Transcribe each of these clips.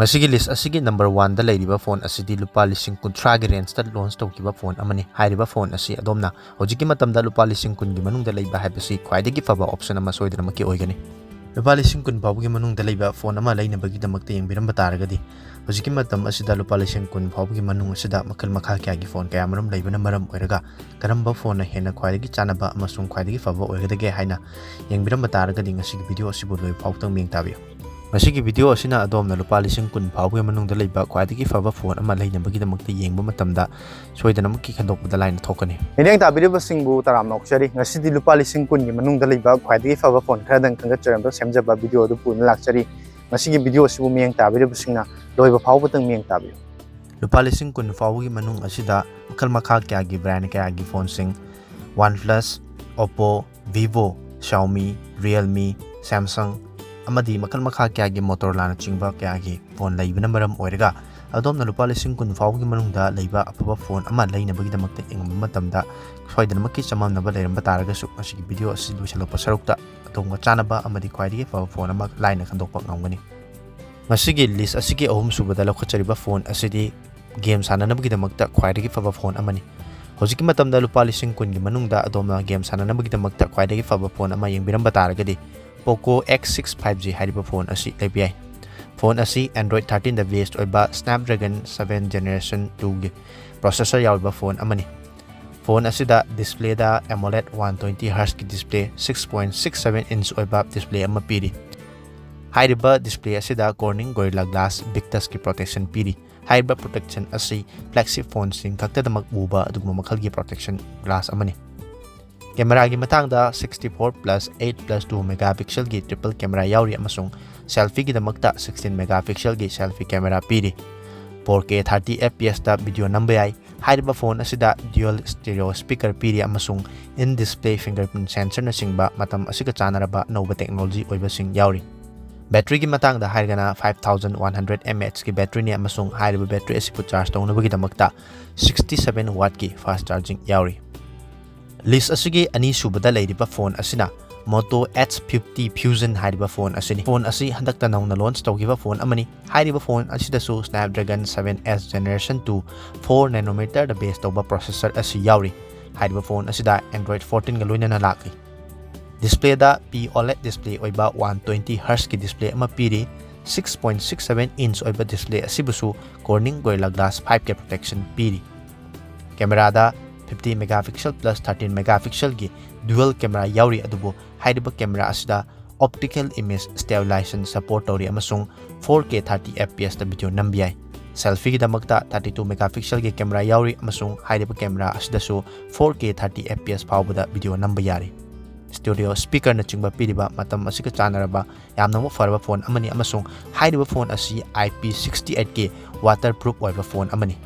Masigi list asigi number 1 da leiriba phone asidi lupa lising kuntra gi range ta launch tawkiba phone amani hairiba phone asi adomna hojiki matamda lupa lising kun gi manung da leiba habisi khwaidagi faba option ama soidana maki oigani lupa lising kun bawgi manung da leiba phone ama leina bagi damakta yengbiram bataragadi hojiki matam asida lupa lising kun bawgi manung asida makal makha kya gi phone kaya maram leibana maram oiraga karamba phone na hena khwaidagi chanaba amasung khwaidagi faba oigadage haina yengbiram bataragadi ngasigi video asibu loi phautang meng tabiyo Masigi video asina adomna lupa lising kun phawgi manungda leiba khwaidagi faba phone ama leinabagi damakta yengba matamda soidana maki khandokbada line thokani Mediang tabiriba singbu taram noksari ngasidi lupa lising kun gi manungda leiba khwaidagi faba phone khradang khanga charam semjaba video du pun laksari masigi video sibu miang tabiriba singna loiba phawbatang miang tabiyo lupa lising kun phawgi manung asida makal makha kya gi brand kya gi phone sing OnePlus, Oppo, Vivo, Xiaomi, Realme, Samsung amadi makal makha kya gi Motorola na chingba kya gi phone leibana maram oiraga adomna lupa lising kun phawgi manungda leiba afaba phone ama leinabagi damakta engam matamda soidana maki chamamnaba leiramba taraga su asigi video asi luisalopa sarukta adonga chanaba amadi khwaidagi faba phone ama line khandokpa ngamgani masigi list asigi ahum subada lakhachariba phone asidi game sananabagi damakta khwaidagi faba phone amani hojiki matamda lupa lising kun gi manungda adomna game sananabagi damakta khwaidagi faba phone ama yengbiramba taragadi Poco X5 5G hariba phone asi lebi phone asi Android 13 da based oiba Snapdragon 7 generation 2 gi processor yawba phone amani phone asi da display da AMOLED 120Hz ki display 6.67 inch oiba display ama piri hariba display asi da Corning Gorilla Glass Big Touch ki protection piri hariba protection asi flagship phone sing kakta damak uba adugma makhal gi protection glass amani Camera gi matangda 64 plus 8 plus 2 megapixel gi triple camera yauri amasung selfie gi damakta 16 megapixel gi selfie camera piri 4K 30 fps da video number ai haiba phone asida dual stereo speaker piri amasung in display fingerprint sensor na singba matam asiga chanaraba nova technology oiba sing yauri battery gi matangda haigana 5100 mAh ki battery ni amasung haiba battery asipu charge tawna bagi damakta 67 watt ki fast charging yauri List asigi ani subada leiriba phone asina Moto H50 Fusion hariba phone asini phone asi handakta nauna launch tawgiba phone amani hariba phone asida su Snapdragon 7S generation 2 4 nanometer da base tawba processor asi yauri hariba phone asida Android 14 ga loina na laki display da P OLED display oiba 120Hz ki display ama piri 6.67 inch oiba display asibusu Corning Gorilla Glass 5K protection piri camera da 50 megapixel plus 13 megapixel gi dual camera yauri adubu haidiba camera asida optical image stabilization support tori amasung 4K 30 fps da video nambiai selfie gi damakta 32 megapixel gi camera yauri amasung haidiba camera asida su 4K 30 fps phawbada video namba yari stereo speaker na chingba piriba matam asika chanaraba yamna mo farba phone amani amasung haidiba phone asi IP68K waterproof oiba phone amani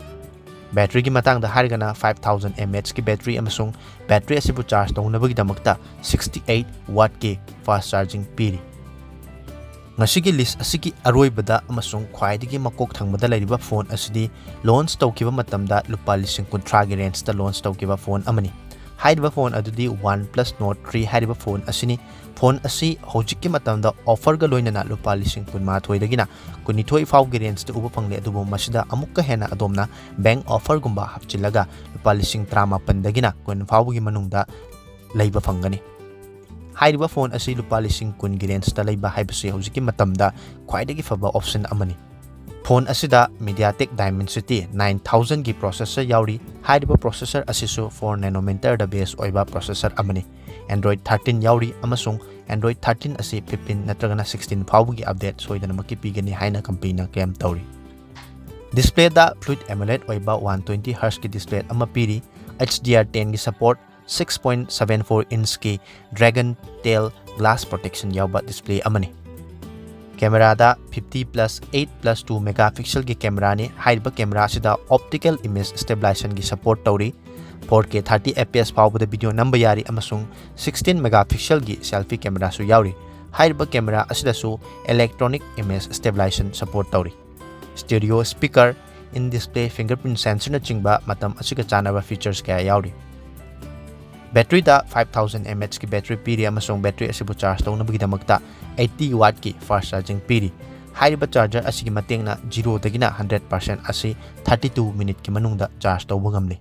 Battery ki matang da harigana 5000 mAh ki battery amasung battery asibu charge tawnabagi damakta 68 watt ki fast charging piri ngasigi list asigi aroibada amasung khwaidagi makok thangmada leiriba phone asidi launch tawkiba matamda lupa lising kuntra gi range ta launch tawkiba phone amani haidiba phone adudi OnePlus Note 3 haidiba phone asini phone asi hojikki matamda offer ga loinana lupa lising kunma thoidagina kunithoi faw gi range ta uba phangle adubu masida amukka hena adomna bank offer gumba hapchilaga lupa lising 38 dagina kun faw gi manungda leiba phangani haidiba phone asi lupa lising kun gi range ta leiba haibase hojikki matamda khwaidagi faba option amani phone asida MediaTek Dimensity 9000 gi processor yauri haidiba processor asisu 4 nanometer da base oiba processor amani Android 13 yauri amasung Android 13 asi 15 natragana 16 phawgi update soidana maki pigani haina company na claim tawri display da fluid AMOLED oiba 120Hz ki display ama piri HDR10 gi support 6.74 inch ki dragon tail glass protection yawba display amani camera da 50 plus 8 plus 2 megapixel ki camera ni haiba camera sida optical image stabilization ki support tawri 4K 30 fps phawbada video number yari amasung 16 megapixel ki selfie camera su yauri haiba camera asida su electronic image stabilization support tawri stereo speaker in display fingerprint sensor na chingba matam asiga chanaba features kaya yauri battery da 5000 mAh ki battery piri amasung battery asibu charge tawna bagi damakta 80 watt ki fast charging piri Hairiba charger asigi matengna 0 dagina 100% asi 32 minute ki manungda charge tawba ngamli.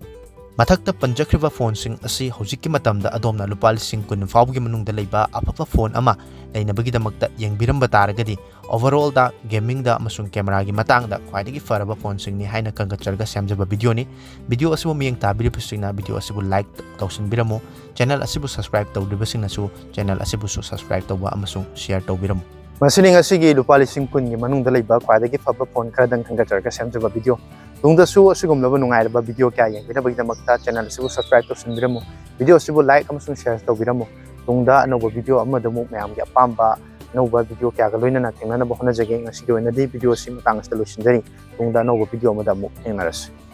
Mathakta panjakriba phone sing asi hojikki matamda adomna lupa lising kun fawgi manungda leiba afapa phone ama leinabagi damakta yengbiramba taragadi overall da gaming da amasung camera gi matangda khwaidagi faraba phone sing ni haina kangacherga semjaba video ni video asibu miyeng tabiri pusingna video asibu like tawsin biramo channel asibu subscribe tawdibasingna su channel asibu su subscribe tawba amasung share tawbiramo. Masini ngasigi lupa lising kun gi manungda leiba khwaidagi faba phone khradang kangacherga semjaba video. Tungdasu asigumlaba nungairaba video kaya yengbinabagi damakta channel asibu subscribe tawsin biramo video asibu like amasung share tawbiramo. Tungda anoba video amadamu mayamgi apamba नौबा video क्या लोइना थेंगना होनाजगे ngasi video si matang asta losinjari tungda नौबा video amada mu थेंगनारस।